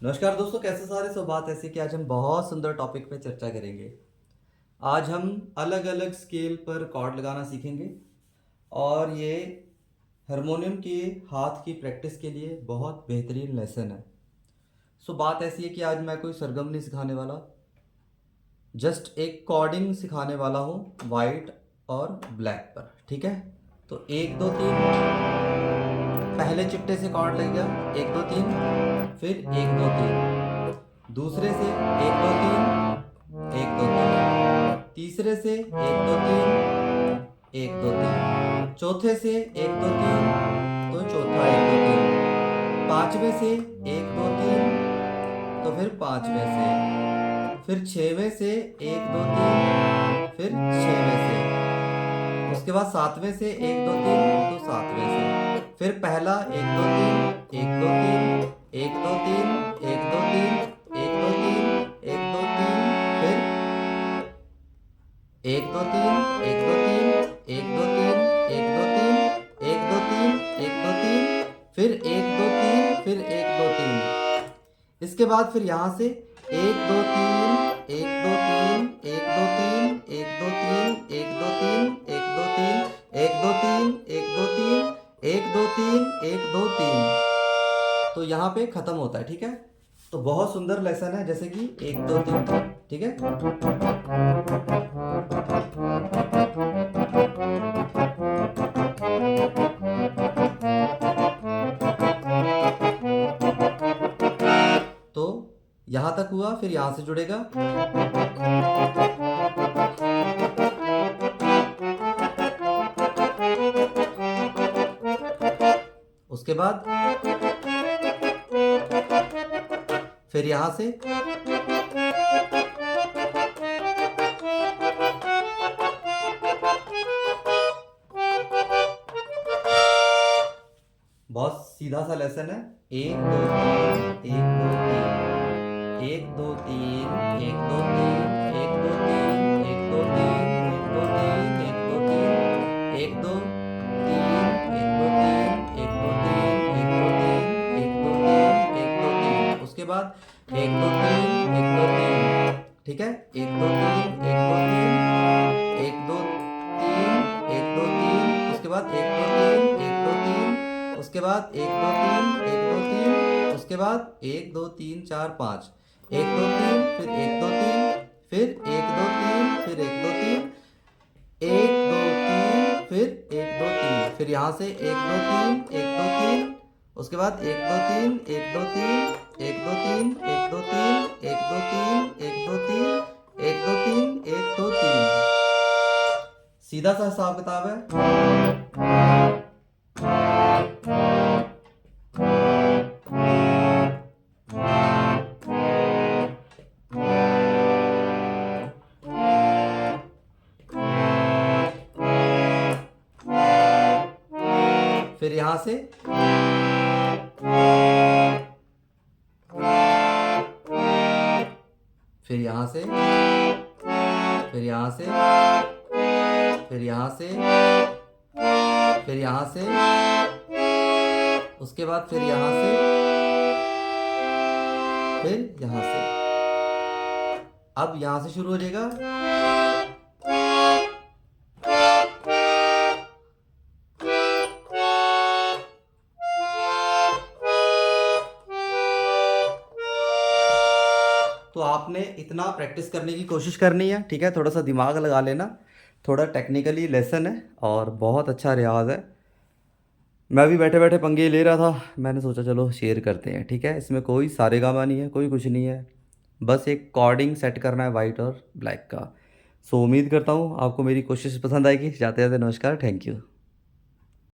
नमस्कार दोस्तों, कैसे सारे सब। बात ऐसी कि आज हम बहुत सुंदर टॉपिक पे चर्चा करेंगे। आज हम अलग अलग स्केल पर कॉर्ड लगाना सीखेंगे और ये हारमोनियम के हाथ की प्रैक्टिस के लिए बहुत बेहतरीन लेसन है। बात ऐसी है कि आज मैं कोई सरगम नहीं सिखाने वाला, जस्ट एक कॉर्डिंग सिखाने वाला हूँ वाइट और ब्लैक पर। ठीक है, तो एक दो तीन, पहले चिट्टे से कॉर्ड लग गया, एक दो तीन, फिर एक दो तीन, दूसरे से एक दो तीन, एक दो तीन, तीसरे से एक दो तीन, एक दो तीन, चौथे से एक दो तीन, तो चौथा एक दो तीन, पांचवे से एक दो तीन, तो फिर पांचवे से, फिर छठवें से एक दो तीन, फिर छठवें से, उसके बाद सातवें से एक दो तीन, तो सातवें से, फिर पहला एक दो तीन, एक दो तीन, एक दो तीन, एक दो तीन, एक दो तीन, एक दो तीन, फिर एक दो तीन, एक दो तीन, एक दो तीन, एक दो तीन, एक दो तीन, एक दो तीन, फिर एक दो तीन, फिर एक दो तीन। इसके बाद फिर यहाँ से एक दो तीन, एक दो तीन, एक दो तीन, एक दो तीन, एक दो तीन, एक दो तीन, एक दो तीन, एक दो तीन, एक दो तीन, एक दो तीन, तो यहाँ पे खत्म होता है। ठीक है, तो बहुत सुंदर लेसन है, जैसे कि एक दो तीन। ठीक है, तो यहां तक हुआ, फिर यहां से जुड़ेगा, उसके बाद फिर यहां से बहुत सीधा सा लेसन है। एक दो तीन, एक दो तीन, एक दो तीन, एक दो तीन, एक दो तीन, एक दो तीन, एक दो तीन, एक दो तीन, एक दो तीन, एक दो तीन, एक दो तीन, एक दो तीन, एक दो तीन, एक दो तीन, उसके बाद एक दो तीन, एक दो तीन। ठीक है, एक दो तीन, एक दो तीन, एक दो तीन, एक दो तीन, उसके बाद एक दो तीन, एक दो तीन, उसके बाद एक दो तीन, एक दो तीन, उसके बाद एक दो तीन चार पाँच, एक दो तीन, फिर एक दो तीन, फिर एक दो तीन, फिर एक दो तीन, एक दो तीन, फिर एक दो तीन, फिर यहाँ से एक दो तीन, एक दो तीन, उसके बाद एक दो तीन, एक दो तीन, एक दो तीन, एक दो तीन, एक दो तीन, एक दो तीन, एक दो तीन, एक दो तीन। सीधा सा हिसाब किताब है। फिर यहां से फिर यहां से फिर यहां से फिर यहां से फिर यहां से, उसके बाद फिर यहां से, फिर यहां से। अब यहां से शुरू हो जाएगा, तो आपने इतना प्रैक्टिस करने की कोशिश करनी है। ठीक है, थोड़ा सा दिमाग लगा लेना, थोड़ा टेक्निकली लेसन है और बहुत अच्छा रियाज है। मैं भी बैठे बैठे पंगे ले रहा था, मैंने सोचा चलो शेयर करते हैं। ठीक है, इसमें कोई सारेगामा नहीं है, कोई कुछ नहीं है, बस एक कॉर्डिंग सेट करना है वाइट और ब्लैक का। उम्मीद करता हूँ आपको मेरी कोशिश पसंद आएगी। जाते जाते नमस्कार, थैंक यू।